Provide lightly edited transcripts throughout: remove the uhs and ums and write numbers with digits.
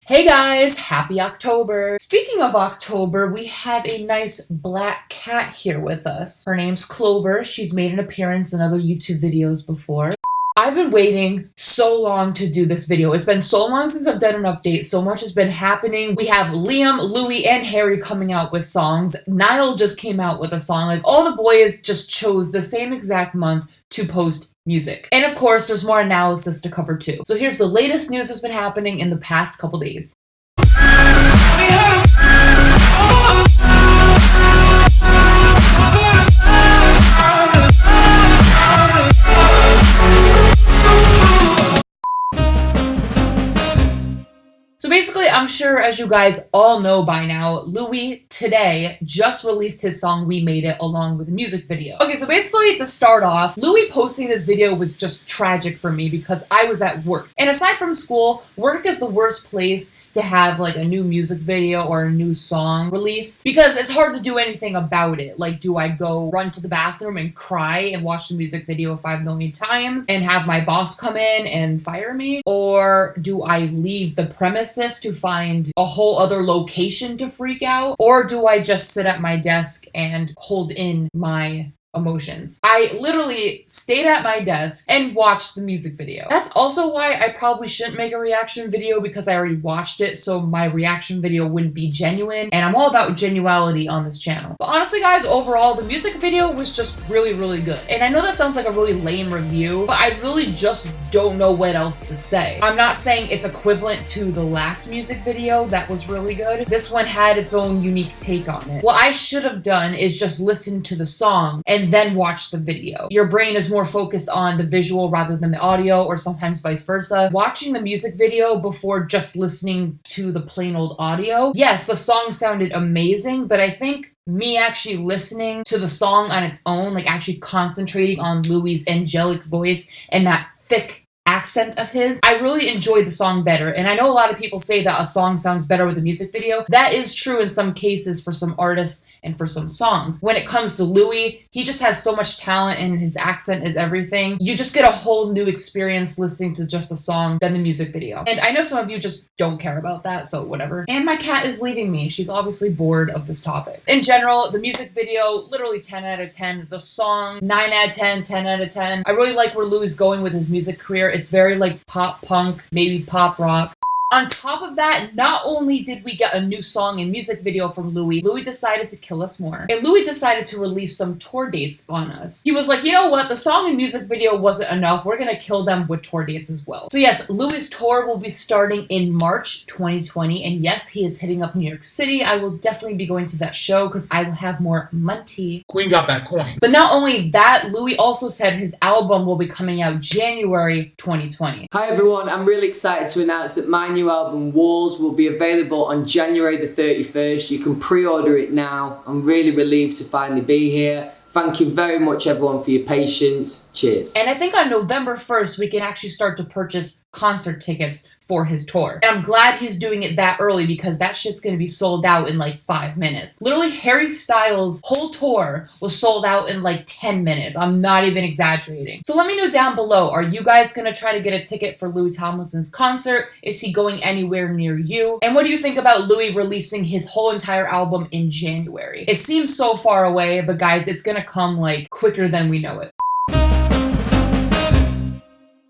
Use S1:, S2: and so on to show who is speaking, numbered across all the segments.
S1: Hey guys, happy October. Speaking of October, we have a nice black cat here with us. Her name's Clover. She's made an appearance in other YouTube videos before. I've been waiting so long to do this video. It's been so long since I've done an update. So much has been happening. We have Liam, Louis, and Harry coming out with songs. Niall just came out with a song. Like, all the boys just chose the same exact month to post music. And of course, there's more analysis to cover too. So here's the latest news that's been happening in the past couple days. So basically, I'm sure as you guys all know by now, Louis today just released his song We Made It along with a music video. Okay, so basically to start off, Louis posting this video was just tragic for me because I was at work. And aside from school, work is the worst place to have like a new music video or a new song released because it's hard to do anything about it. Like, do I go run to the bathroom and cry and watch the music video 5 million times and have my boss come in and fire me? Or do I leave the premises to find a whole other location to freak out? Or do I just sit at my desk and hold in my emotions? I literally stayed at my desk and watched the music video. That's also why I probably shouldn't make a reaction video because I already watched it, so my reaction video wouldn't be genuine, and I'm all about genuality on this channel. But honestly guys, overall, the music video was just really, really good. And I know that sounds like a really lame review, but I really just don't know what else to say. I'm not saying it's equivalent to the last music video that was really good. This one had its own unique take on it. What I should have done is just listen to the song and then watch the video. Your brain is more focused on the visual rather than the audio, or sometimes vice versa. Watching the music video before just listening to the plain old audio, yes, the song sounded amazing, but I think me actually listening to the song on its own, like actually concentrating on Louis' angelic voice and that thick accent of his, I really enjoyed the song better. And I know a lot of people say that a song sounds better with a music video. That is true in some cases for some artists and for some songs. When it comes to Louis, he just has so much talent and his accent is everything. You just get a whole new experience listening to just a song than the music video. And I know some of you just don't care about that, so whatever. And my cat is leaving me. She's obviously bored of this topic. In general, the music video, literally 10 out of 10. The song, 9 out of 10, 10 out of 10. I really like where Louis is going with his music career. It's very like pop punk, maybe pop rock. On top of that, not only did we get a new song and music video from Louis decided to kill us more. And Louis decided to release some tour dates on us. He was like, you know what, the song and music video wasn't enough, we're gonna kill them with tour dates as well. So yes, Louis' tour will be starting in March 2020, and yes, he is hitting up New York City. I will definitely be going to that show because I will have more money.
S2: Queen got that coin.
S1: But not only that, Louis also said his album will be coming out January 2020.
S3: Hi everyone, I'm really excited to announce that my new album Walls will be available on January the 31st. You can pre-order it now. I'm really relieved to finally be here. Thank you very much everyone for your patience. Cheers.
S1: And I think on November 1st, we can actually start to purchase concert tickets for his tour. And I'm glad he's doing it that early because that shit's gonna be sold out in like 5 minutes. Literally, Harry Styles' whole tour was sold out in like 10 minutes. I'm not even exaggerating. So let me know down below, are you guys gonna try to get a ticket for Louis Tomlinson's concert? Is he going anywhere near you? And what do you think about Louis releasing his whole entire album in January? It seems so far away, but guys, it's gonna come like quicker than we know it.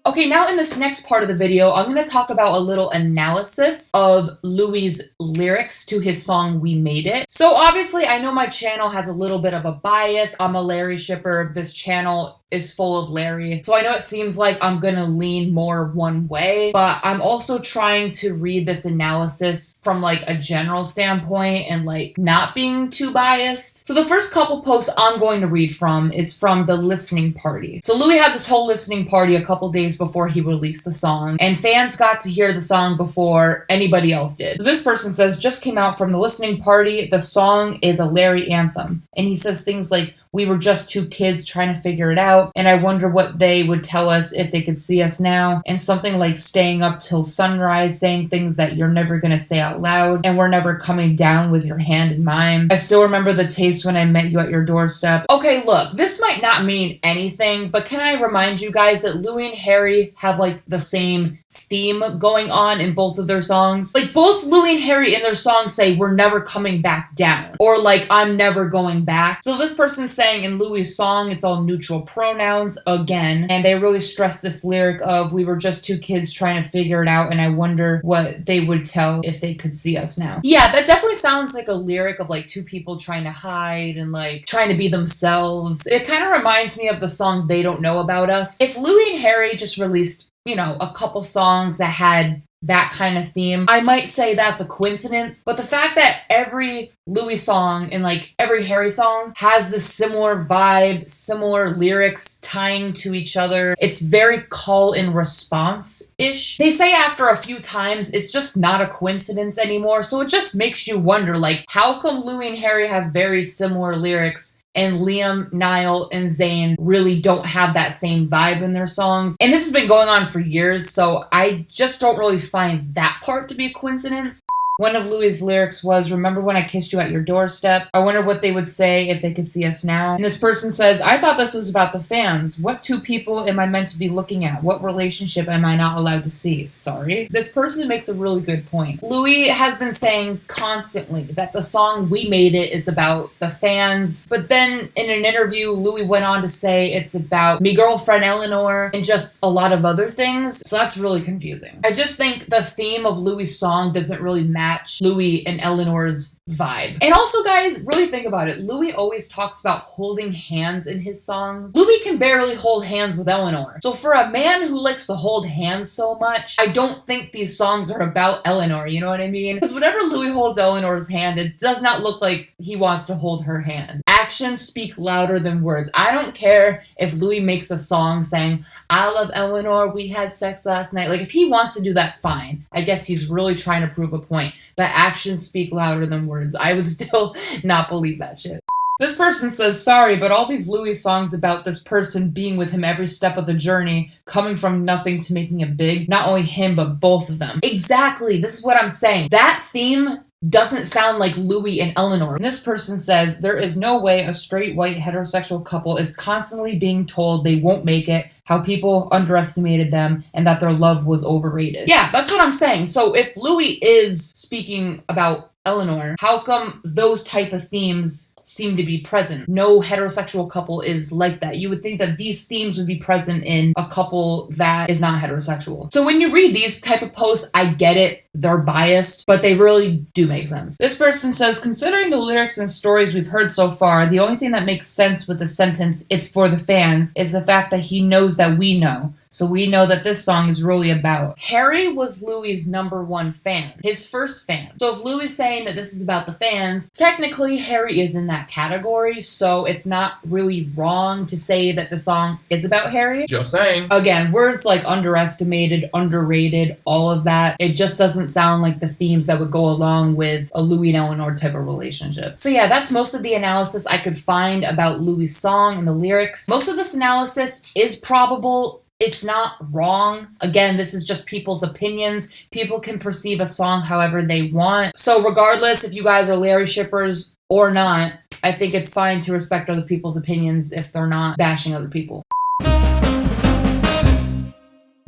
S1: Okay, now in this next part of the video, I'm going to talk about a little analysis of Louis' lyrics to his song We Made It. So obviously, I know my channel has a little bit of a bias. I'm a Larry shipper. This channel is full of Larry. So I know it seems like I'm gonna lean more one way, but I'm also trying to read this analysis from like a general standpoint and like not being too biased. So the first couple posts I'm going to read from is from the listening party. So Louis had this whole listening party a couple days before he released the song, and fans got to hear the song before anybody else did. So this person says, just came out from the listening party. The song is a Larry anthem. And he says things like, we were just two kids trying to figure it out, and I wonder what they would tell us if they could see us now. And something like staying up till sunrise, saying things that you're never gonna say out loud, and we're never coming down with your hand in mine. I still remember the taste when I met you at your doorstep. Okay, look, this might not mean anything, but can I remind you guys that Louis and Harry have like the same theme going on in both of their songs? Like, both Louis and Harry in their songs say we're never coming back down, or like I'm never going back. So this person's saying in Louis' song it's all neutral pronouns again, and they really stress this lyric of we were just two kids trying to figure it out, and I wonder what they would tell if they could see us now. Yeah, that definitely sounds like a lyric of like two people trying to hide and like trying to be themselves. It kind of reminds me of the song They Don't Know About Us. If Louis and Harry just released, you know, a couple songs that had that kind of theme, I might say that's a coincidence. But the fact that every Louis song and like every Harry song has this similar vibe, similar lyrics tying to each other, it's very call and response-ish. They say after a few times it's just not a coincidence anymore, so it just makes you wonder, like, how come Louis and Harry have very similar lyrics and Liam, Niall, and Zayn really don't have that same vibe in their songs? And this has been going on for years, so I just don't really find that part to be a coincidence. One of Louis' lyrics was, remember when I kissed you at your doorstep? I wonder what they would say if they could see us now. And this person says, I thought this was about the fans. What two people am I meant to be looking at? What relationship am I not allowed to see? Sorry. This person makes a really good point. Louis has been saying constantly that the song We Made It is about the fans, but then in an interview, Louis went on to say it's about me girlfriend Eleanor and just a lot of other things. So that's really confusing. I just think the theme of Louis' song doesn't really match Louis and Eleanor's vibe. And also, guys, really think about it. Louis always talks about holding hands in his songs. Louis can barely hold hands with Eleanor. So for a man who likes to hold hands so much, I don't think these songs are about Eleanor, you know what I mean? Because whenever Louis holds Eleanor's hand, it does not look like he wants to hold her hand. Actions speak louder than words. I don't care if Louis makes a song saying, I love Eleanor, we had sex last night. Like, if he wants to do that, fine. I guess he's really trying to prove a point. But actions speak louder than words. I would still not believe that shit. This person says, sorry, but all these Louis songs about this person being with him every step of the journey, coming from nothing to making it big, not only him, but both of them. Exactly, this is what I'm saying. That theme doesn't sound like Louis and Eleanor. And this person says, there is no way a straight white heterosexual couple is constantly being told they won't make it, how people underestimated them, and that their love was overrated. Yeah, that's what I'm saying. So if Louis is speaking about Eleanor, how come those type of themes seem to be present? No heterosexual couple is like that. You would think that these themes would be present in a couple that is not heterosexual. So when you read these type of posts, I get it. They're biased, but they really do make sense. This person says, considering the lyrics and stories we've heard so far, the only thing that makes sense with the sentence, it's for the fans, is the fact that he knows that we know. So we know that this song is really about. Harry was Louis' #1 fan, his first fan. So if Louis is saying that this is about the fans, technically Harry is in that category, so it's not really wrong to say that the song is about Harry.
S2: Just saying.
S1: Again, words like underestimated, underrated, all of that, it just doesn't sound like the themes that would go along with a Louis and Eleanor type of relationship. So yeah, that's most of the analysis I could find about Louis' song and the lyrics. Most of this analysis is probable. It's not wrong. Again, this is just people's opinions. People can perceive a song however they want. So regardless if you guys are Larry shippers or not, I think it's fine to respect other people's opinions if they're not bashing other people.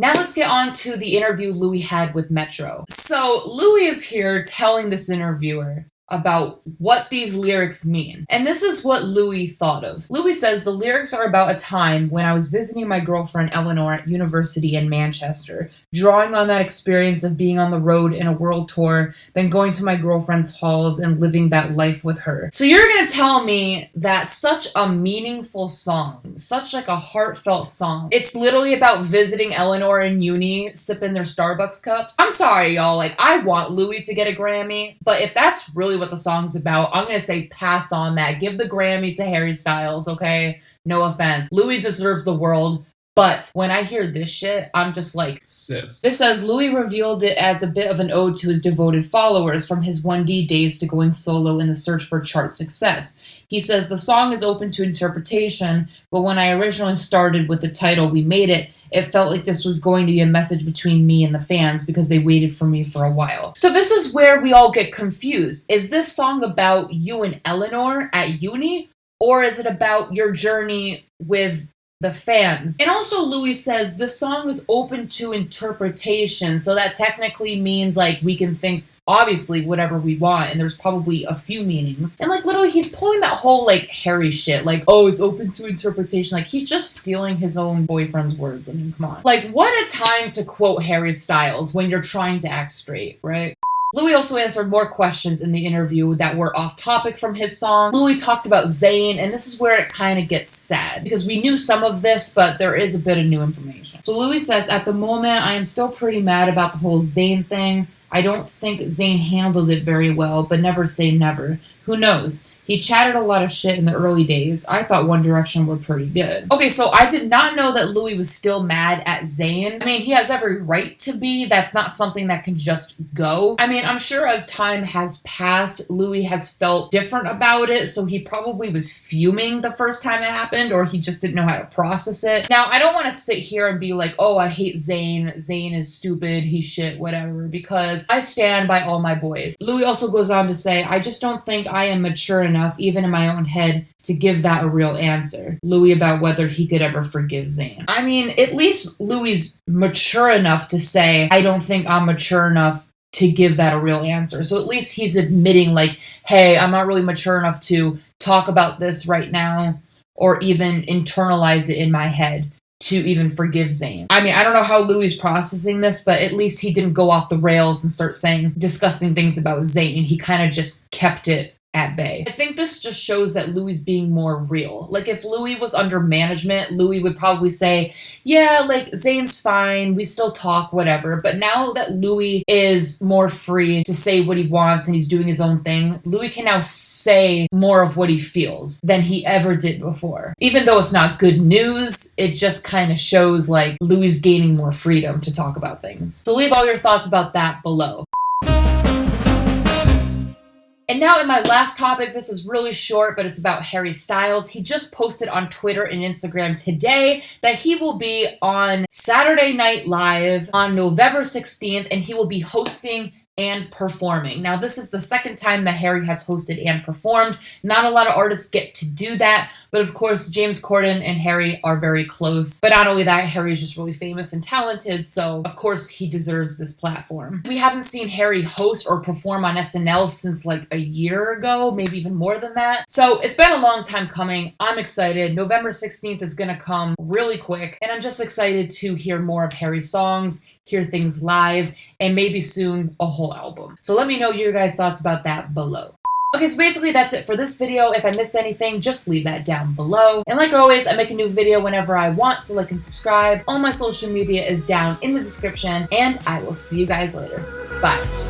S1: Now let's get on to the interview Louis had with Metro. So Louis is here telling this interviewer about what these lyrics mean. And this is what Louis thought of. Louis says, the lyrics are about a time when I was visiting my girlfriend Eleanor at university in Manchester, drawing on that experience of being on the road in a world tour, then going to my girlfriend's halls and living that life with her. So you're gonna tell me that such a meaningful song, such like a heartfelt song, it's literally about visiting Eleanor in uni, sipping their Starbucks cups? I'm sorry, y'all, like, I want Louis to get a Grammy, but if that's really what the song's about, I'm gonna say pass on that. Give the Grammy to Harry Styles, okay? No offense. Louis deserves the world, But when I hear this shit, I'm just like,
S2: sis.
S1: It says, Louis revealed it as a bit of an ode to his devoted followers from his 1D days to going solo in the search for chart success. He says, the song is open to interpretation, but when I originally started with the title We Made It, it felt like this was going to be a message between me and the fans because they waited for me for a while. So this is where we all get confused. Is this song about you and Eleanor at uni? Or is it about your journey with the fans? And also Louis says this song is open to interpretation, so that technically means like we can think obviously whatever we want, and there's probably a few meanings. And like literally he's pulling that whole like Harry shit, like, oh, it's open to interpretation. Like he's just stealing his own boyfriend's words. I mean, come on. Like what a time to quote Harry Styles when you're trying to act straight, right? Louis also answered more questions in the interview that were off topic from his song. Louis talked about Zayn, and this is where it kind of gets sad, because we knew some of this, but there is a bit of new information. So Louis says, at the moment, I am still pretty mad about the whole Zayn thing. I don't think Zayn handled it very well, but never say never. Who knows? He chatted a lot of shit in the early days. I thought One Direction were pretty good. Okay, so I did not know that Louis was still mad at Zayn. I mean, he has every right to be. That's not something that can just go. I mean, I'm sure as time has passed, Louis has felt different about it, so he probably was fuming the first time it happened, or he just didn't know how to process it. Now, I don't want to sit here and be like, oh, I hate Zayn. Zayn is stupid. He's shit, whatever, because I stand by all my boys. Louis also goes on to say, I just don't think I am mature enough, even in my own head, to give that a real answer. Louis about whether he could ever forgive Zayn. I mean, at least Louis mature enough to say, I don't think I'm mature enough to give that a real answer. So at least he's admitting like, hey, I'm not really mature enough to talk about this right now, or even internalize it in my head to even forgive Zayn. I mean, I don't know how Louis is processing this, but at least he didn't go off the rails and start saying disgusting things about Zayn. He kind of just kept it at bay. I think this just shows that Louis is being more real. Like if Louis was under management, Louis would probably say, yeah, like Zayn's fine, we still talk, whatever. But now that Louis is more free to say what he wants and he's doing his own thing, Louis can now say more of what he feels than he ever did before. Even though it's not good news, it just kind of shows like Louis gaining more freedom to talk about things. So leave all your thoughts about that below. And now in my last topic, this is really short, but it's about Harry Styles. He just posted on Twitter and Instagram today that he will be on Saturday Night Live on November 16th, and he will be hosting and performing. Now, this is the second time that Harry has hosted and performed. Not a lot of artists get to do that, but of course, James Corden and Harry are very close. But not only that, Harry is just really famous and talented, so of course he deserves this platform. We haven't seen Harry host or perform on SNL since like a year ago, maybe even more than that. So it's been a long time coming. I'm excited. November 16th is gonna come really quick, and I'm just excited to hear more of Harry's songs, hear things live, and maybe soon a whole album. So let me know your guys' thoughts about that below. Okay, so basically that's it for this video. If I missed anything, just leave that down below. And like always, I make a new video whenever I want, so like and subscribe. All my social media is down in the description, and I will see you guys later. Bye.